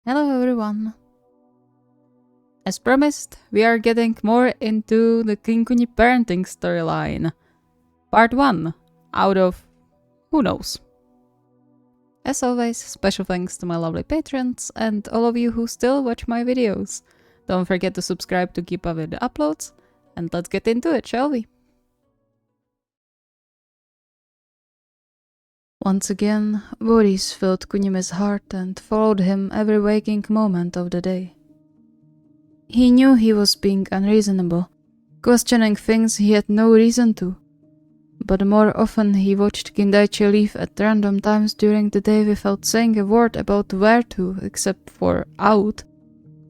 Hello everyone! As promised, we are getting more into the KinKuni Parenting storyline. Part 1, out of who knows. As always, special thanks to my lovely patrons and all of you who still watch my videos. Don't forget to subscribe to keep up with the uploads, and let's get into it, shall we? Once again, worries filled Kunimi's heart and followed him every waking moment of the day. He knew he was being unreasonable, questioning things he had no reason to. But the more often he watched Kindaichi leave at random times during the day without saying a word about where to except for out,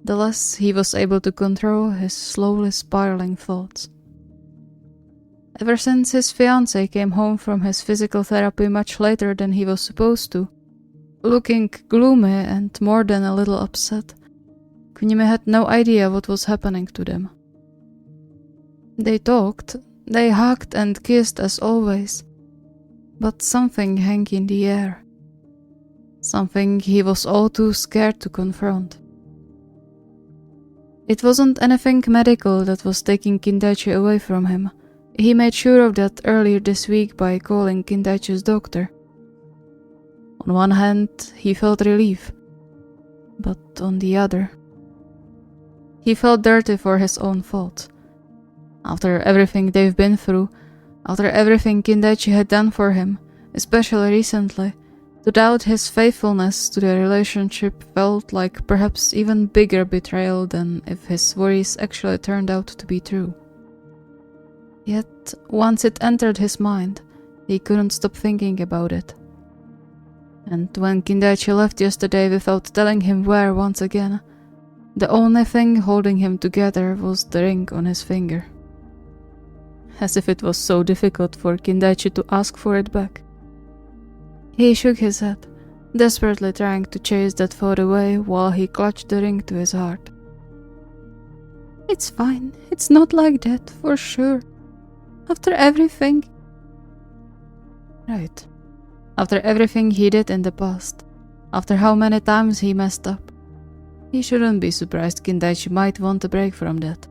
the less he was able to control his slowly spiraling thoughts. Ever since his fiancée came home from his physical therapy much later than he was supposed to, looking gloomy and more than a little upset, Kunimi had no idea what was happening to them. They talked, they hugged and kissed as always, but something hung in the air. Something he was all too scared to confront. It wasn't anything medical that was taking Kindaichi away from him. He made sure of that earlier this week by calling Kindaichi's doctor. On one hand, he felt relief, but on the other, he felt dirty for his own fault. After everything they've been through, after everything Kindaichi had done for him, especially recently, to doubt his faithfulness to the relationship felt like perhaps even bigger betrayal than if his worries actually turned out to be true. Yet, once it entered his mind, he couldn't stop thinking about it. And when Kindaichi left yesterday without telling him where once again, the only thing holding him together was the ring on his finger. As if it was so difficult for Kindaichi to ask for it back. He shook his head, desperately trying to chase that thought away while he clutched the ring to his heart. It's fine, it's not like that, for sure. After everything... Right. After everything he did in the past, after how many times he messed up, he shouldn't be surprised Kindaichi might want a break from that.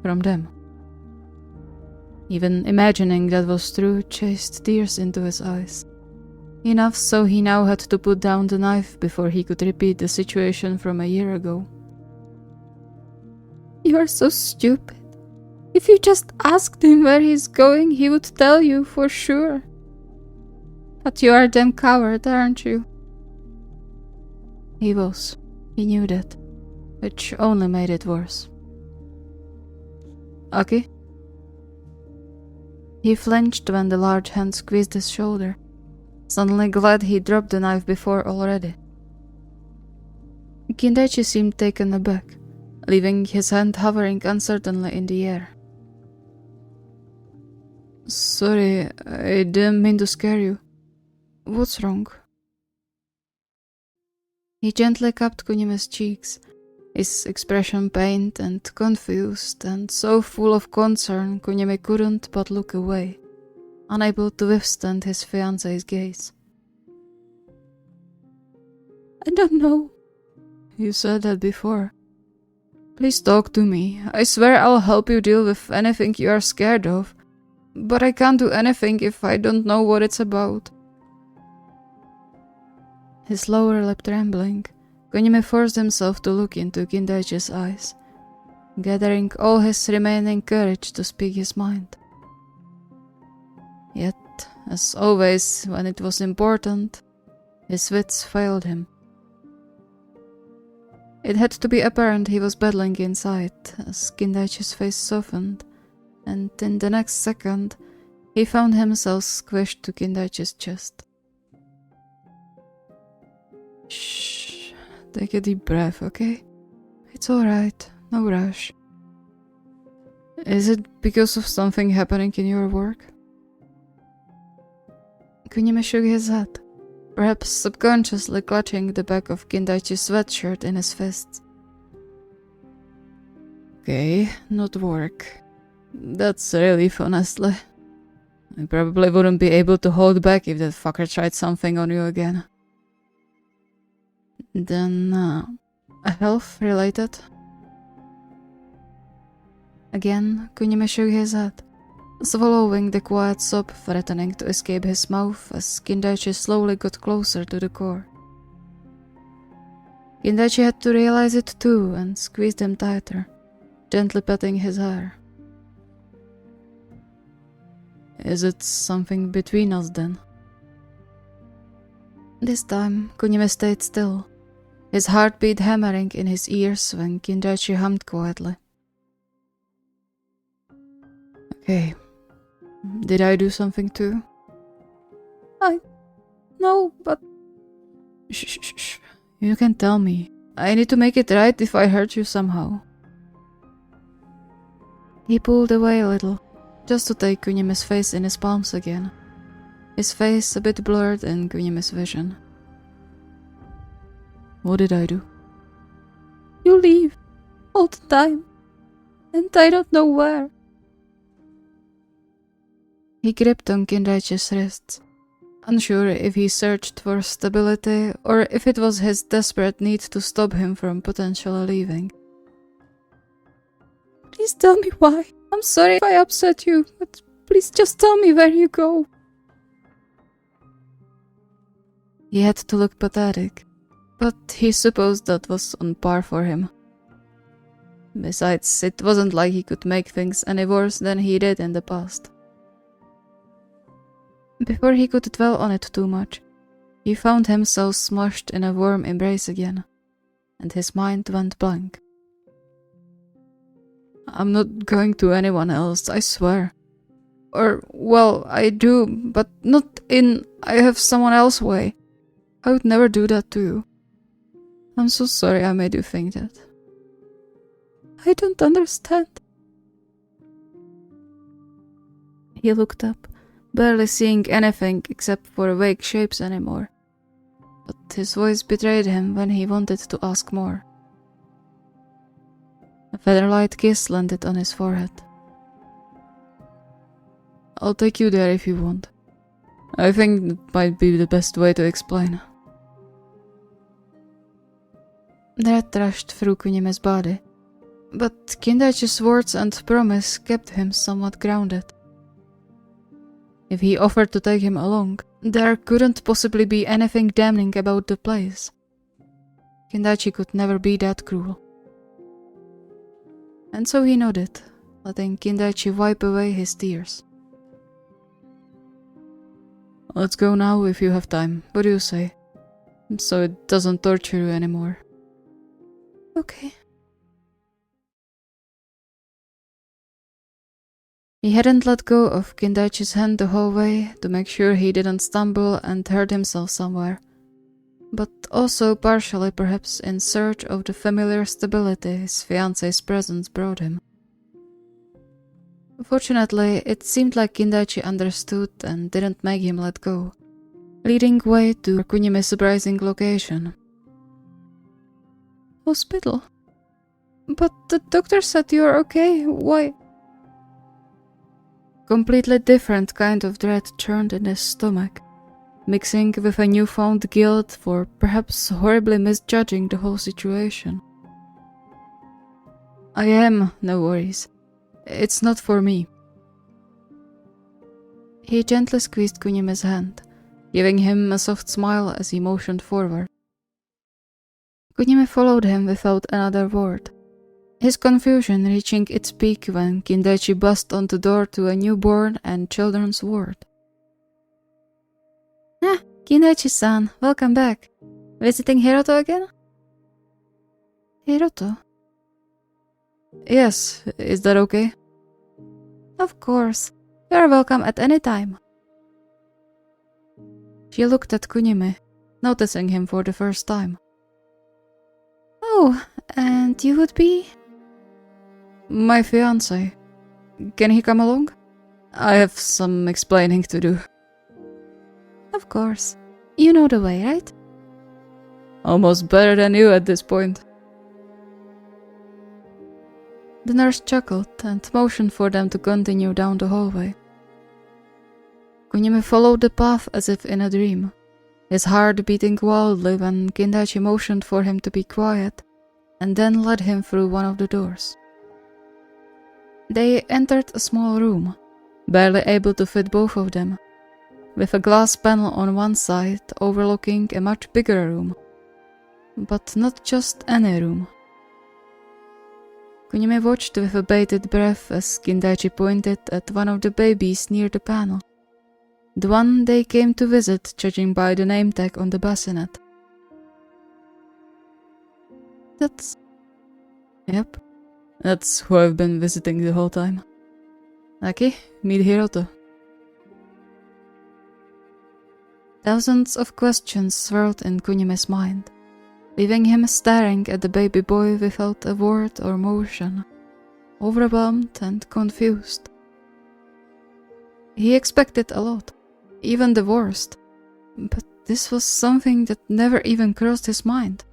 From them. Even imagining that was true chased tears into his eyes. Enough so he now had to put down the knife before he could repeat the situation from a year ago. You are so stupid. If you just asked him where he's going, he would tell you for sure. But you are a damn coward, aren't you? He was. He knew that, which only made it worse. Aki? He flinched when the large hand squeezed his shoulder, suddenly glad he dropped the knife before already. Kindaichi seemed taken aback, leaving his hand hovering uncertainly in the air. Sorry, I didn't mean to scare you. What's wrong? He gently cupped Kunimi's cheeks, his expression pained and confused and so full of concern Kunimi couldn't but look away, unable to withstand his fiancée's gaze. I don't know. You said that before. Please talk to me. I swear I'll help you deal with anything you are scared of. But I can't do anything if I don't know what it's about. His lower lip trembling, Kunimi forced himself to look into Kindaichi's eyes, gathering all his remaining courage to speak his mind. Yet, as always when it was important, his wits failed him. It had to be apparent he was battling inside as Kindaichi's face softened, and in the next second, he found himself squished to Kindaichi's chest. Shh, take a deep breath, okay? It's alright, no rush. Is it because of something happening in your work? Kunimi shook his head, perhaps subconsciously clutching the back of Kindaichi's sweatshirt in his fists. Okay, not work. That's a relief, honestly. I probably wouldn't be able to hold back if that fucker tried something on you again. Then, health-related? Again, Kunimi shook his head, swallowing the quiet sob threatening to escape his mouth as Kindaichi slowly got closer to the core. Kindaichi had to realize it too and squeezed him tighter, gently petting his hair. Is it something between us then? This time, Kunimi stayed still, his heartbeat hammering in his ears when Kindaichi hummed quietly. Okay. Did I do something too? No, but... Shh. You can tell me. I need to make it right if I hurt you somehow. He pulled away a little, just to take Kunimi's face in his palms again, his face a bit blurred in Kunimi's vision. What did I do? You leave, all the time, and I don't know where. He gripped on Kindaichi's wrists, unsure if he searched for stability or if it was his desperate need to stop him from potentially leaving. Please tell me why. I'm sorry if I upset you, but please just tell me where you go. He had to look pathetic, but he supposed that was on par for him. Besides, it wasn't like he could make things any worse than he did in the past. Before he could dwell on it too much, he found himself smushed in a warm embrace again, and his mind went blank. I'm not going to anyone else, I swear. Or, well, I do, but not in I have someone else way. I would never do that to you. I'm so sorry I made you think that. I don't understand. He looked up, barely seeing anything except for vague shapes anymore. But his voice betrayed him when he wanted to ask more. A feather-light kiss landed on his forehead. I'll take you there if you want. I think that might be the best way to explain. Dread rushed through Kunimi's body, but Kindaichi's words and promise kept him somewhat grounded. If he offered to take him along, there couldn't possibly be anything damning about the place. Kindaichi could never be that cruel. And so he nodded, letting Kindaichi wipe away his tears. Let's go now if you have time, what do you say? So it doesn't torture you anymore. Okay. He hadn't let go of Kindaichi's hand the whole way to make sure he didn't stumble and hurt himself somewhere, but also partially perhaps in search of the familiar stability his fiancée's presence brought him. Fortunately, it seemed like Kindaichi understood and didn't make him let go, leading way to Kunimi's surprising location. Hospital? But the doctor said you're okay, why? Completely different kind of dread churned in his stomach, mixing with a newfound guilt for perhaps horribly misjudging the whole situation. I am, no worries. It's not for me. He gently squeezed Kunimi's hand, giving him a soft smile as he motioned forward. Kunimi followed him without another word, his confusion reaching its peak when Kindaichi buzzed on the door to a newborn and children's ward. Ah, Kindaichi-san, welcome back. Visiting Hiroto again? Hiroto? Yes, is that okay? Of course. You're welcome at any time. She looked at Kunimi, noticing him for the first time. Oh, and you would be? My fiancé. Can he come along? I have some explaining to do. Of course. You know the way, right? Almost better than you at this point. The nurse chuckled and motioned for them to continue down the hallway. Kunimi followed the path as if in a dream, his heart beating wildly when Kindaichi motioned for him to be quiet, and then led him through one of the doors. They entered a small room, barely able to fit both of them, with a glass panel on one side overlooking a much bigger room. But not just any room. Kunimi watched with a bated breath as Kindaichi pointed at one of the babies near the panel, the one they came to visit judging by the name tag on the bassinet. Yep, that's who I've been visiting the whole time. Aki, meet Hiroto. Thousands of questions swirled in Kunimi's mind, leaving him staring at the baby boy without a word or motion, overwhelmed and confused. He expected a lot, even the worst, but this was something that never even crossed his mind.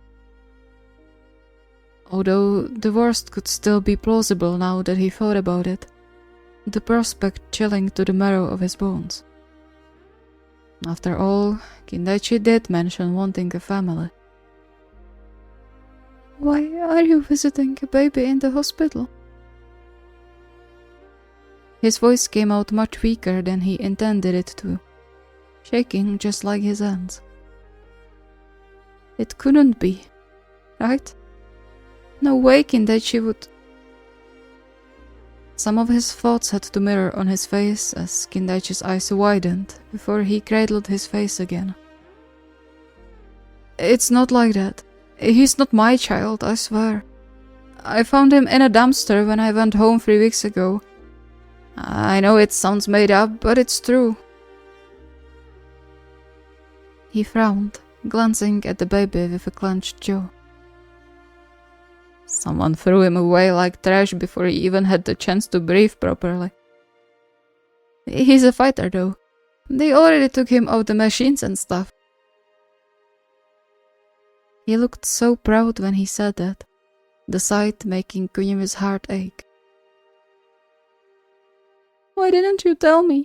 Although the worst could still be plausible now that he thought about it, the prospect chilling to the marrow of his bones. After all, Kindaichi did mention wanting a family. Why are you visiting a baby in the hospital? His voice came out much weaker than he intended it to, shaking just like his hands. It couldn't be, right? No way Kindaichi would... Some of his thoughts had to mirror on his face as Kindaichi's eyes widened before he cradled his face again. It's not like that. He's not my child, I swear. I found him in a dumpster when I went home 3 weeks ago. I know it sounds made up, but it's true. He frowned, glancing at the baby with a clenched jaw. Someone threw him away like trash before he even had the chance to breathe properly. He's a fighter though. They already took him off the machines and stuff. He looked so proud when he said that, the sight making Kunimi's heart ache. Why didn't you tell me?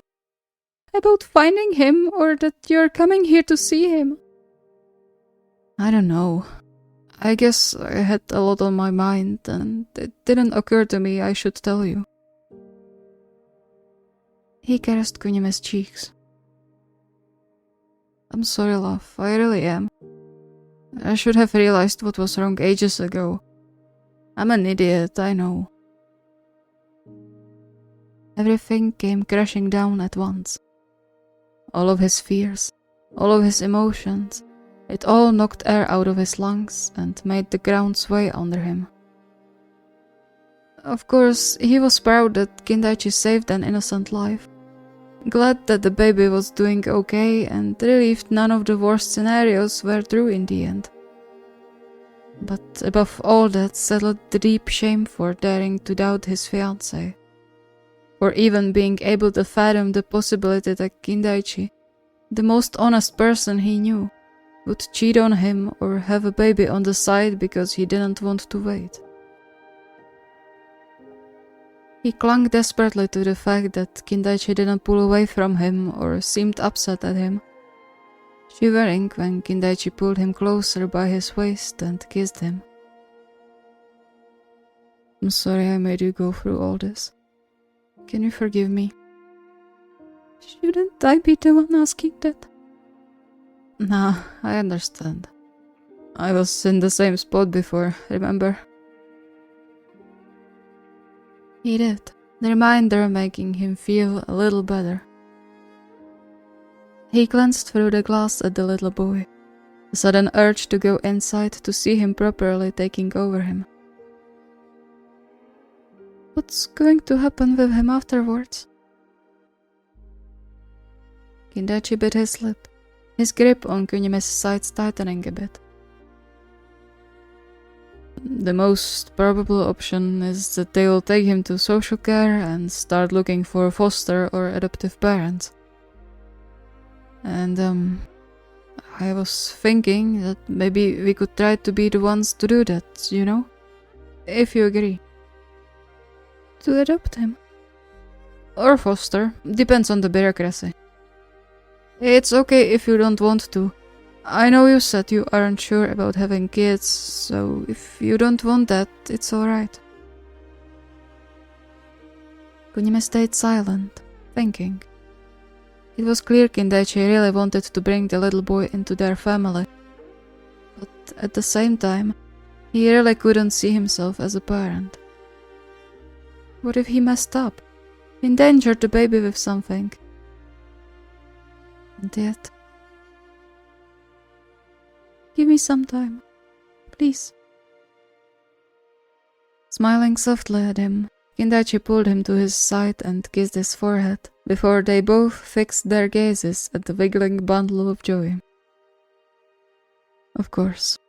About finding him or that you're coming here to see him? I don't know. I guess I had a lot on my mind and it didn't occur to me I should tell you. He caressed Kunimi's cheeks. I'm sorry, love, I really am. I should have realized what was wrong ages ago. I'm an idiot, I know. Everything came crashing down at once. All of his fears, all of his emotions, it all knocked air out of his lungs and made the ground sway under him. Of course, he was proud that Kindaichi saved an innocent life, glad that the baby was doing okay and relieved none of the worst scenarios were true in the end. But above all that settled the deep shame for daring to doubt his fiancée, for even being able to fathom the possibility that Kindaichi, the most honest person he knew, would cheat on him or have a baby on the side because he didn't want to wait. He clung desperately to the fact that Kindaichi didn't pull away from him or seemed upset at him, shivering when Kindaichi pulled him closer by his waist and kissed him. I'm sorry I made you go through all this. Can you forgive me? Shouldn't I be the one asking that? Nah, I understand. I was in the same spot before, remember? He did, the reminder making him feel a little better. He glanced through the glass at the little boy, a sudden urge to go inside to see him properly taking over him. What's going to happen with him afterwards? Kindaichi bit his lip, his grip on Kunimi's sides tightening a bit. The most probable option is that they will take him to social care and start looking for foster or adoptive parents. And I was thinking that maybe we could try to be the ones to do that, you know? If you agree. To adopt him? Or foster, depends on the bureaucracy. It's okay if you don't want to. I know you said you aren't sure about having kids, so if you don't want that, it's alright. Kunimi stayed silent, thinking. It was clear Kindaichi really wanted to bring the little boy into their family, but at the same time, he really couldn't see himself as a parent. What if he messed up? Endangered the baby with something? And yet... Give me some time, please. Smiling softly at him, Kindaichi pulled him to his side and kissed his forehead, before they both fixed their gazes at the wiggling bundle of joy. Of course,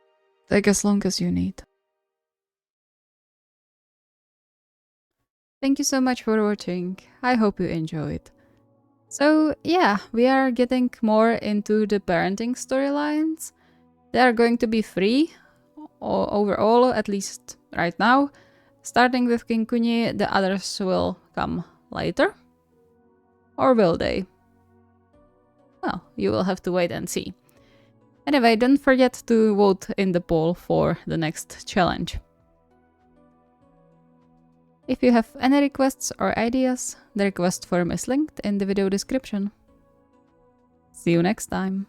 take as long as you need. Thank you so much for watching. I hope you enjoyed. So yeah, we are getting more into the parenting storylines. They are going to be 3 overall, at least right now. Starting with KinKuni, the others will come later. Or will they? Well, you will have to wait and see. Anyway, don't forget to vote in the poll for the next challenge. If you have any requests or ideas, the request form is linked in the video description. See you next time.